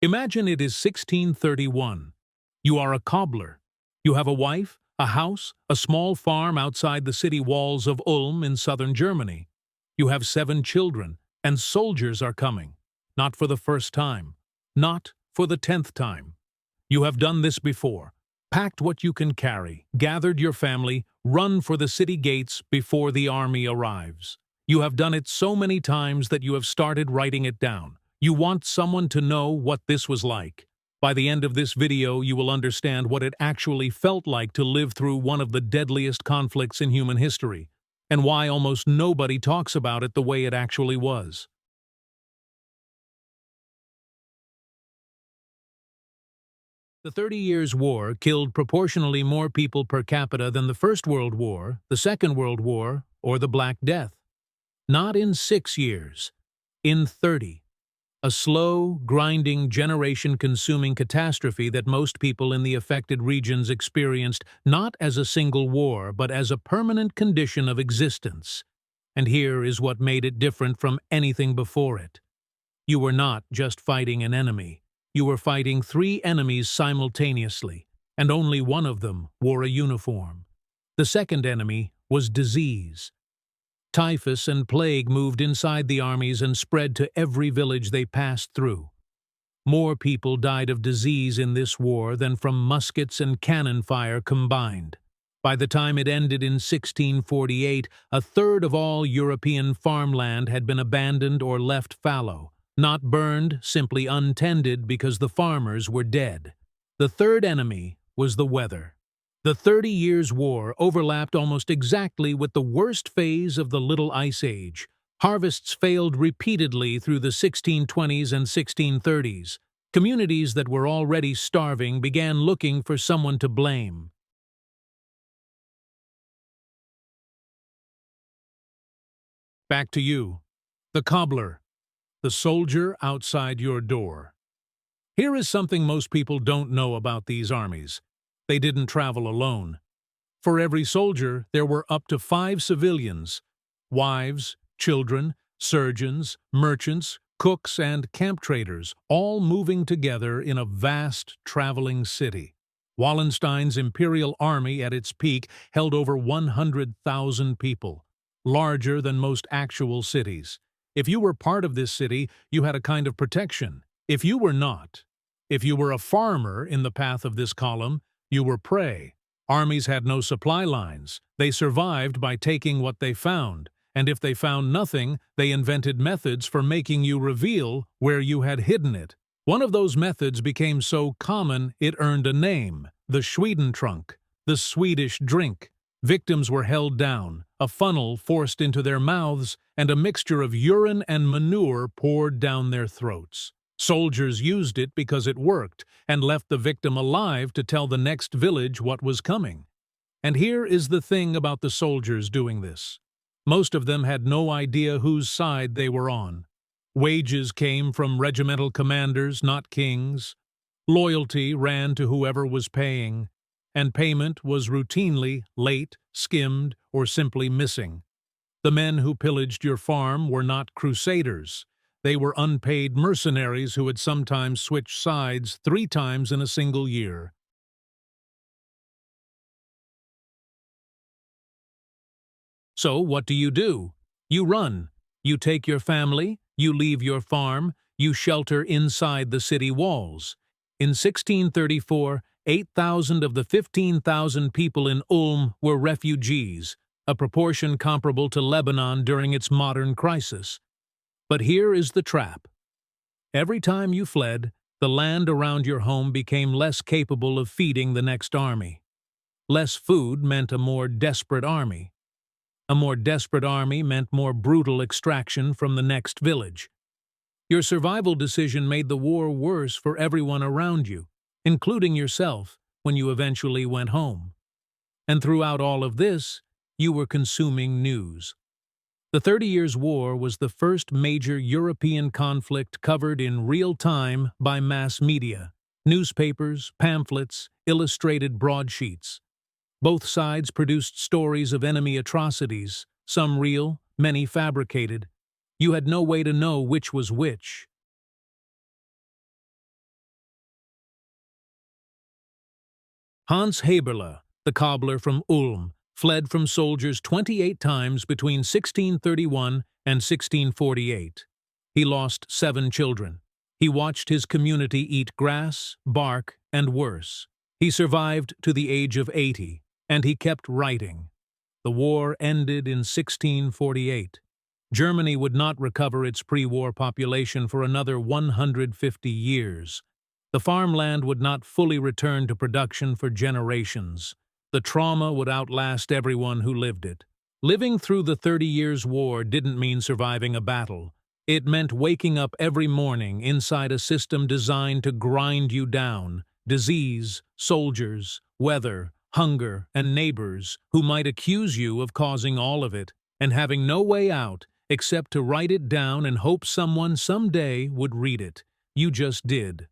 Imagine it is 1631. You are a cobbler. You have a wife, a house, a small farm outside the city walls of Ulm in southern Germany. You have 7 children, and soldiers are coming. Not for the first time. Not for the 10th time. You have done this before. Packed what you can carry, gathered your family, run for the city gates before the army arrives. You have done it so many times that you have started writing it down. You want someone to know what this was like. By the end of this video, you will understand what it actually felt like to live through one of the deadliest conflicts in human history, and why almost nobody talks about it the way it actually was. The 30 Years' War killed proportionally more people per capita than the First World War, the Second World War, or the Black Death. Not in 6 years, in 30. A slow, grinding, generation-consuming catastrophe that most people in the affected regions experienced not as a single war, but as a permanent condition of existence. And here is what made it different from anything before it. You were not just fighting an enemy. You were fighting 3 enemies simultaneously, and only one of them wore a uniform. The second enemy was disease. Typhus and plague moved inside the armies and spread to every village they passed through. More people died of disease in this war than from muskets and cannon fire combined. By the time it ended in 1648, a third of all European farmland had been abandoned or left fallow, not burned, simply untended because the farmers were dead. The third enemy was the weather. The 30 Years' War overlapped almost exactly with the worst phase of the Little Ice Age. Harvests failed repeatedly through the 1620s and 1630s. Communities that were already starving began looking for someone to blame. Back to you, the cobbler, the soldier outside your door. Here is something most people don't know about these armies. They didn't travel alone. For every soldier, there were up to 5 civilians: wives, children, surgeons, merchants, cooks, and camp traders, all moving together in a vast traveling city. Wallenstein's imperial army at its peak held over 100,000 people, larger than most actual cities. If you were part of this city, you had a kind of protection. If you were not, if you were a farmer in the path of this column, you were prey. Armies had no supply lines. They survived by taking what they found, and if they found nothing, they invented methods for making you reveal where you had hidden it. One of those methods became so common it earned a name: the Schwedentrunk, the Swedish drink. Victims were held down, a funnel forced into their mouths, and a mixture of urine and manure poured down their throats. Soldiers used it because it worked, and left the victim alive to tell the next village what was coming. And here is the thing about the soldiers doing this. Most of them had no idea whose side they were on. Wages came from regimental commanders, not kings. Loyalty ran to whoever was paying, and payment was routinely late, skimmed, or simply missing. The men who pillaged your farm were not crusaders. They were unpaid mercenaries who had sometimes switched sides 3 times in a single year. So what do? You run. You take your family, you leave your farm, you shelter inside the city walls. In 1634, 8,000 of the 15,000 people in Ulm were refugees, a proportion comparable to Lebanon during its modern crisis. But here is the trap. Every time you fled, the land around your home became less capable of feeding the next army. Less food meant a more desperate army. A more desperate army meant more brutal extraction from the next village. Your survival decision made the war worse for everyone around you, including yourself, when you eventually went home. And throughout all of this, you were consuming news. The 30 Years' War was the first major European conflict covered in real time by mass media: newspapers, pamphlets, illustrated broadsheets. Both sides produced stories of enemy atrocities, some real, many fabricated. You had no way to know which was which. Hans Heberle, the cobbler from Ulm, fled from soldiers 28 times between 1631 and 1648. He lost 7 children. He watched his community eat grass, bark, and worse. He survived to the age of 80, and he kept writing. The war ended in 1648. Germany would not recover its pre-war population for another 150 years. The farmland would not fully return to production for generations. The trauma would outlast everyone who lived it. Living through the 30 Years' War didn't mean surviving a battle. It meant waking up every morning inside a system designed to grind you down. Disease, soldiers, weather, hunger, and neighbors who might accuse you of causing all of it, and having no way out except to write it down and hope someone someday would read it. You just did.